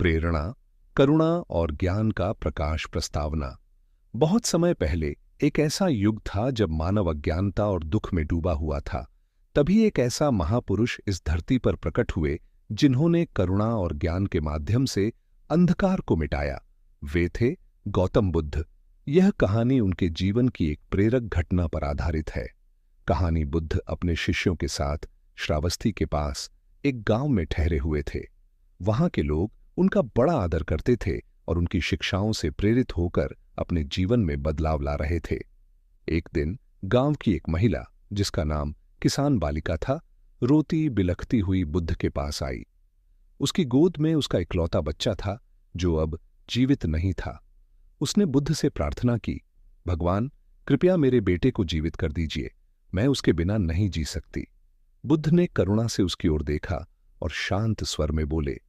प्रेरणा, करुणा और ज्ञान का प्रकाश प्रस्तावना। बहुत समय पहले एक ऐसा युग था जब मानव अज्ञानता और दुख में डूबा हुआ था। तभी एक ऐसा महापुरुष इस धरती पर प्रकट हुए जिन्होंने करुणा और ज्ञान के माध्यम से अंधकार को मिटाया। वे थे गौतम बुद्ध। यह कहानी उनके जीवन की एक प्रेरक घटना पर आधारित है। कहानी बुद्ध अपने शिष्यों के साथ श्रावस्ती के पास एक गांव में ठहरे हुए थे। वहां के लोग उनका बड़ा आदर करते थे और उनकी शिक्षाओं से प्रेरित होकर अपने जीवन में बदलाव ला रहे थे। एक दिन गांव की एक महिला, जिसका नाम किसान बालिका था, रोती बिलखती हुई बुद्ध के पास आई। उसकी गोद में उसका इकलौता बच्चा था जो अब जीवित नहीं था। उसने बुद्ध से प्रार्थना की, भगवान, कृपया मेरे बेटे को जीवित कर दीजिए, मैं उसके बिना नहीं जी सकती। बुद्ध ने करुणा से उसकी ओर देखा और शांत स्वर में बोले,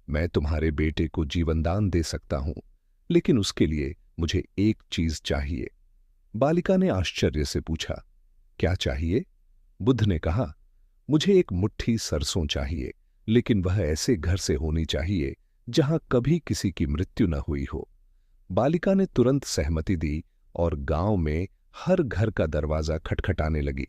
मैं तुम्हारे बेटे को जीवनदान दे सकता हूं, लेकिन उसके लिए मुझे एक चीज चाहिए। बालिका ने आश्चर्य से पूछा, क्या चाहिए? बुद्ध ने कहा, मुझे एक मुट्ठी सरसों चाहिए, लेकिन वह ऐसे घर से होनी चाहिए जहां कभी किसी की मृत्यु न हुई हो। बालिका ने तुरंत सहमति दी और गांव में हर घर का दरवाजा खटखटाने लगी।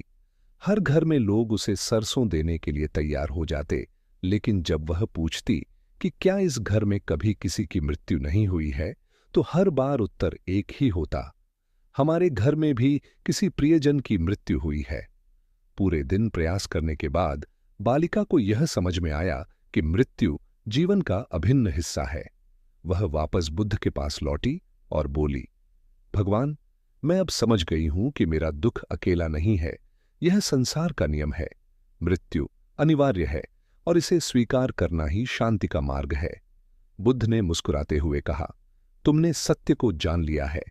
हर घर में लोग उसे सरसों देने के लिए तैयार हो जाते, लेकिन जब वह पूछती कि क्या इस घर में कभी किसी की मृत्यु नहीं हुई है, तो हर बार उत्तर एक ही होता, हमारे घर में भी किसी प्रियजन की मृत्यु हुई है। पूरे दिन प्रयास करने के बाद बालिका को यह समझ में आया कि मृत्यु जीवन का अभिन्न हिस्सा है। वह वापस बुद्ध के पास लौटी और बोली, भगवान, मैं अब समझ गई हूं कि मेरा दुख अकेला नहीं है, यह संसार का नियम है। मृत्यु अनिवार्य है और इसे स्वीकार करना ही शांति का मार्ग है। बुद्ध ने मुस्कुराते हुए कहा, तुमने सत्य को जान लिया है,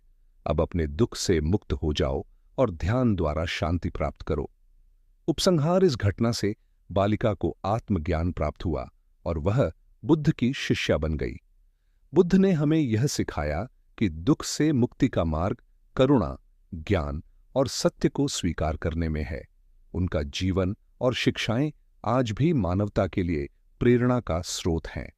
अब अपने दुख से मुक्त हो जाओ और ध्यान द्वारा शांति प्राप्त करो। उपसंहार, इस घटना से बालिका को आत्मज्ञान प्राप्त हुआ और वह बुद्ध की शिष्या बन गई। बुद्ध ने हमें यह सिखाया कि दुख से मुक्ति का मार्ग करुणा, ज्ञान और सत्य को स्वीकार करने में है। उनका जीवन और शिक्षाएं आज भी मानवता के लिए प्रेरणा का स्रोत हैं।